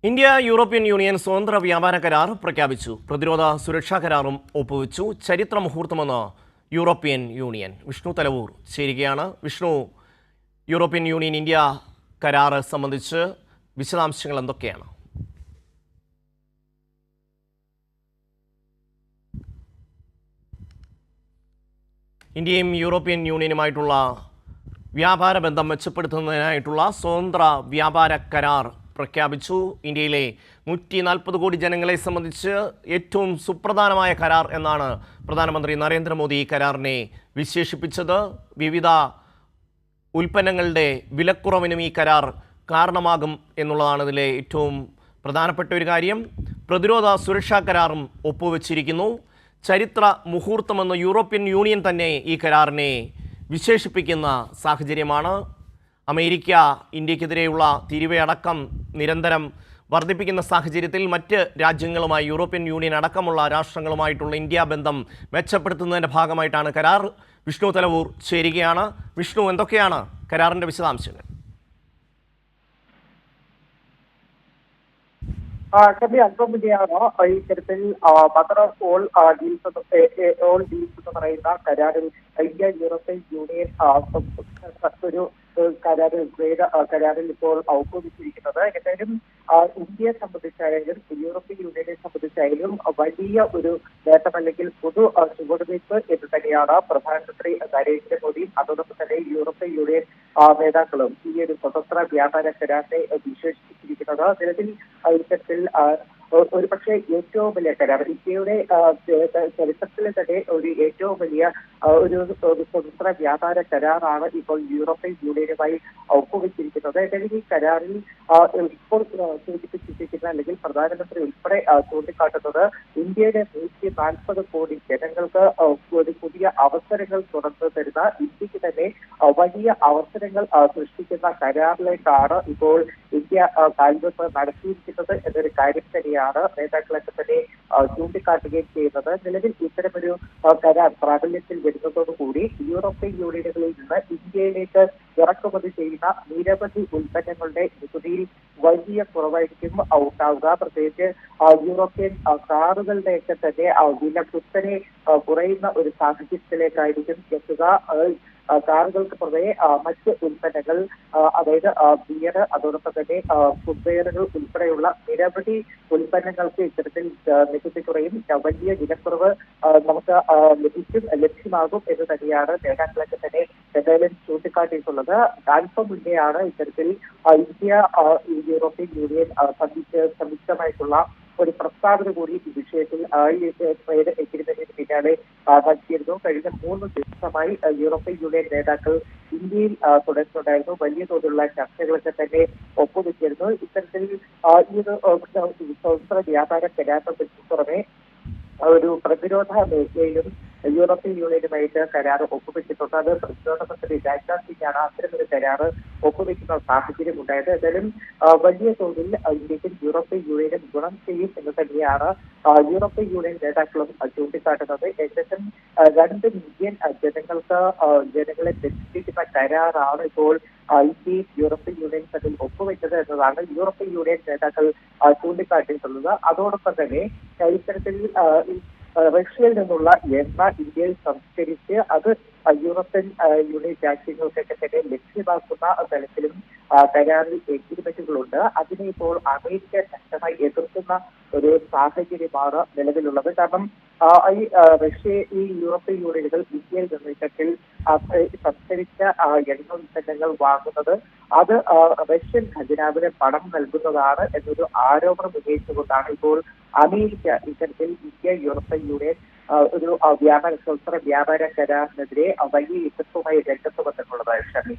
India European union സ്വതന്ത്ര വ്യാപാര കരാർ പ്രഖ്യാപിച്ചു. പ്രതിരോധ സുരക്ഷാ കരാറും ഒപ്പുവെച്ചു. ചരിത്ര മുഹൂർത്തമെന്ന് യൂറോപ്യൻ യൂണിയൻ. വിഷ്ണു തലവൂർ ചേരുകയാണ്. വിഷ്ണു, യൂറോപ്യൻ യൂണിയൻ ഇന്ത്യ കരാർ സംബന്ധിച്ച് വിശദാംശങ്ങൾ എന്തൊക്കെയാണ്? ഇന്ത്യയും യൂറോപ്യൻ യൂണിയനുമായിട്ടുള്ള വ്യാപാര ബന്ധം മെച്ചപ്പെടുത്തുന്നതിനായിട്ടുള്ള സ്വതന്ത്ര വ്യാപാര കരാർ പ്രഖ്യാപിച്ചു. ഇന്ത്യയിലെ 140 കോടി ജനങ്ങളെ സംബന്ധിച്ച് ഏറ്റവും സുപ്രധാനമായ കരാർ എന്നാണ് പ്രധാനമന്ത്രി നരേന്ദ്രമോദി ഈ കരാറിനെ വിശേഷിപ്പിച്ചത്. വിവിധ ഉൽപ്പന്നങ്ങളുടെ വിലക്കുറവിനും ഈ കരാർ കാരണമാകും എന്നുള്ളതാണ് ഇതിലെ ഏറ്റവും പ്രധാനപ്പെട്ട ഒരു കാര്യം. പ്രതിരോധ സുരക്ഷാ കരാറും ഒപ്പുവെച്ചിരിക്കുന്നു. ചരിത്ര മുഹൂർത്തമെന്ന് യൂറോപ്യൻ യൂണിയൻ തന്നെ ഈ കരാറിനെ വിശേഷിപ്പിക്കുന്ന സാഹചര്യമാണ്. അമേരിക്ക ഇന്ത്യക്കെതിരെയുള്ള തീരുവയടക്കം നിരന്തരം വർദ്ധിപ്പിക്കുന്ന സാഹചര്യത്തിൽ മറ്റ് രാജ്യങ്ങളുമായി യൂറോപ്യൻ യൂണിയൻ അടക്കമുള്ള രാഷ്ട്രങ്ങളുമായിട്ടുള്ള ഇന്ത്യ ബന്ധം മെച്ചപ്പെടുത്തുന്നതിൻ്റെ ഭാഗമായിട്ടാണ് കരാർ. വിഷ്ണു തലവൂർ ചേരുകയാണ്. വിഷ്ണു, എന്തൊക്കെയാണ് കരാറിൻ്റെ വിശദാംശങ്ങൾ? ഷബി, അല്പം മുന്നെയാണ് ഇത്തരത്തിൽ മദർ ഓഫ് ഓൾ ഡീൽസ് എന്ന് പറയുന്ന കരാറിൽ ഇന്ത്യ യൂറോപ്യൻ യൂണിയൻ ഒരു കരാറിൽ ഇപ്പോൾ ഒപ്പുവെച്ചിരിക്കുന്നത്. ഏതായാലും ഇന്ത്യയെ സംബന്ധിച്ചായാലും യൂറോപ്യൻ യൂണിയനെ സംബന്ധിച്ചായാലും വലിയ ഒരു നേട്ടം അല്ലെങ്കിൽ പൊതു ചുവടുവയ്പ് എന്ന് തന്നെയാണ് പ്രധാനമന്ത്രി നരേന്ദ്രമോദിയും അതോടൊപ്പം തന്നെ യൂറോപ്യൻ യൂണിയൻ നേതാക്കളും ഈ ഒരു സ്വതന്ത്ര വ്യാപാര കരാറിനെ വിശേഷിപ്പിച്ചിരിക്കുന്നത്. നിലവിൽ ഇത്തരത്തിൽ ഒരുപക്ഷെ ഏറ്റവും വലിയ കരാർ ഇന്ത്യയുടെ ചരിത്രത്തിലെ തന്നെ ഒരു ഏറ്റവും വലിയ ഒരു സ്വതന്ത്ര വ്യാപാര കരാറാണ് ഇപ്പോൾ യൂറോപ്യൻ യൂണിയനുമായി ഒപ്പുവെച്ചിരിക്കുന്നത്. ഏതായാലും ഈ കരാറിൽ ഇപ്പോൾ സൂചിപ്പിച്ചിരിക്കുന്ന അല്ലെങ്കിൽ പ്രധാനമന്ത്രി ഉൾപ്പെടെ ചൂണ്ടിക്കാട്ടുന്നത് ഇന്ത്യയുടെ 140 കോടി ജനങ്ങൾക്ക് ഒരു പുതിയ അവസരങ്ങൾ തുറന്നു തരുന്ന, ഇന്ത്യക്ക് തന്നെ വലിയ അവസരങ്ങൾ സൃഷ്ടിക്കുന്ന കരാറിലേക്കാണ് ഇപ്പോൾ ഇന്ത്യ കാൽവെപ്പ് നടത്തിയിരിക്കുന്നത് എന്നൊരു കാര്യം തന്നെയാണ് നേതാക്കളൊക്കെ തന്നെ ചൂണ്ടിക്കാട്ടുകയും ചെയ്യുന്നത്. നിലവിൽ ഇത്തരമൊരു കരാർ പ്രാബല്യത്തിൽ വരുന്നതോടുകൂടി യൂറോപ്യൻ യൂണിയനുകളിൽ നിന്ന് ഇന്ത്യയിലേക്ക് ഇറക്കുമതി ചെയ്യുന്ന നിരവധി ഉൽപ്പന്നങ്ങളുടെ നികുതിയിൽ വലിയ കുറവായിരിക്കും ഉണ്ടാവുക. പ്രത്യേകിച്ച് യൂറോപ്യൻ കാറുകളുടെയൊക്കെ തന്നെ വില കുത്തനെ കുറയുന്ന ഒരു സാഹചര്യത്തിലേക്കായിരിക്കും എത്തുക. കാറുകൾക്ക് പുറമെ മറ്റ് ഉൽപ്പന്നങ്ങൾ, അതായത് ബിയർ, അതോടൊപ്പം തന്നെ ഫുട്വെയറുകൾ ഉൾപ്പെടെയുള്ള നിരവധി ഉൽപ്പന്നങ്ങൾക്ക് ഇത്തരത്തിൽ നികുതി കുറയും, വലിയ വിലക്കുറവ് നമുക്ക് ലഭ്യമാകും എന്ന് തന്നെയാണ് നേതാക്കളൊക്കെ തന്നെ എന്തായാലും ചൂണ്ടിക്കാട്ടിയിട്ടുള്ളത്. അല്പം മുന്നെയാണ് ഇത്തരത്തിൽ ഇന്ത്യ യൂറോപ്യൻ യൂണിയൻ സംയുക്തമായിട്ടുള്ള ഒരു പ്രസ്താവന കൂടി ഈ വിഷയത്തിൽ ട്രേഡ് എഗ്രിമെന്റിന് പിന്നാലെ നൽകിയിരുന്നു. കഴിഞ്ഞ 3 ദിവസമായി യൂറോപ്യൻ യൂണിയൻ നേതാക്കൾ ഇന്ത്യയിൽ തുടർന്നുണ്ടായിരുന്നു. വലിയ തോതിലുള്ള ചർച്ചകളൊക്കെ തന്നെ ഒപ്പുവെച്ചിരുന്നു. ഇത്തരത്തിൽ ഈ ഒരു സ്വതന്ത്ര വ്യാപാര കരാറിന് പുറമെ ഒരു പ്രതിരോധ മേഖലയിലും യൂറോപ്യൻ യൂണിയനുമായിട്ട് കരാർ ഒപ്പുവെച്ചിട്ടുണ്ട്. അത് പ്രതിരോധ മന്ത്രി രാജ്നാഥ് സിംഗാണ് അത്തരമൊരു കരാർ ഒപ്പുവെക്കുന്ന സാഹചര്യം ഉണ്ടായത്. ഏതായാലും വലിയ തോതിൽ ഇന്ത്യക്കും യൂറോപ്യൻ യൂണിയനും ഗുണം ചെയ്യും എന്ന് തന്നെയാണ് യൂറോപ്യൻ യൂണിയൻ നേതാക്കളും ചൂണ്ടിക്കാട്ടുന്നത്. ഏകദേശം 2 മില്യൺ ജനങ്ങളെ ബന്ധിപ്പിക്കുന്ന കരാറാണ് ഇപ്പോൾ ഇന്ത്യയും യൂറോപ്യൻ യൂണിയൻ തമ്മിൽ ഒപ്പുവെച്ചത് എന്നതാണ് യൂറോപ്യൻ യൂണിയൻ നേതാക്കൾ ചൂണ്ടിക്കാട്ടിയിട്ടുള്ളത്. അതോടൊപ്പം തന്നെ ഇത്തരത്തിൽ റഷ്യയിൽ നിന്നുള്ള എണ്ണ ഇന്ത്യയിൽ സംസ്കരിച്ച് അത് യൂറോപ്യൻ യൂണിയൻ രാജ്യങ്ങൾക്കൊക്കെ തന്നെ ലഭ്യമാക്കുന്ന തലത്തിലും കരാറിൽ എഗ്രിമെന്റുകളുണ്ട്. അതിനെ ഇപ്പോൾ അമേരിക്ക ശക്തമായി എതിർക്കുന്ന ഒരു സാഹചര്യമാണ് നിലവിലുള്ളത്. കാരണം ഈ യൂറോപ്യൻ യൂണിയനുകൾ ഇന്ത്യയിൽ നിന്ന് ഇത്തരത്തിൽ സംസ്കരിച്ച എണ്ണ ഉൽപ്പന്നങ്ങൾ വാങ്ങുന്നത് അത് റഷ്യൻ ഖജനാവിന് പണം നൽകുന്നതാണ് എന്നൊരു ആരോപണം ഉന്നയിച്ചുകൊണ്ടാണ് ഇപ്പോൾ അമേരിക്ക ഇത്തരത്തിൽ ഇന്ത്യ യൂറോപ്യൻ യൂണിയൻ ഒരു സ്വതന്ത്ര വ്യാപാര കരാറിനെതിരെ വലിയ എതിർപ്പുമായി രംഗത്ത് വന്നിട്ടുള്ളത്. ഷമി.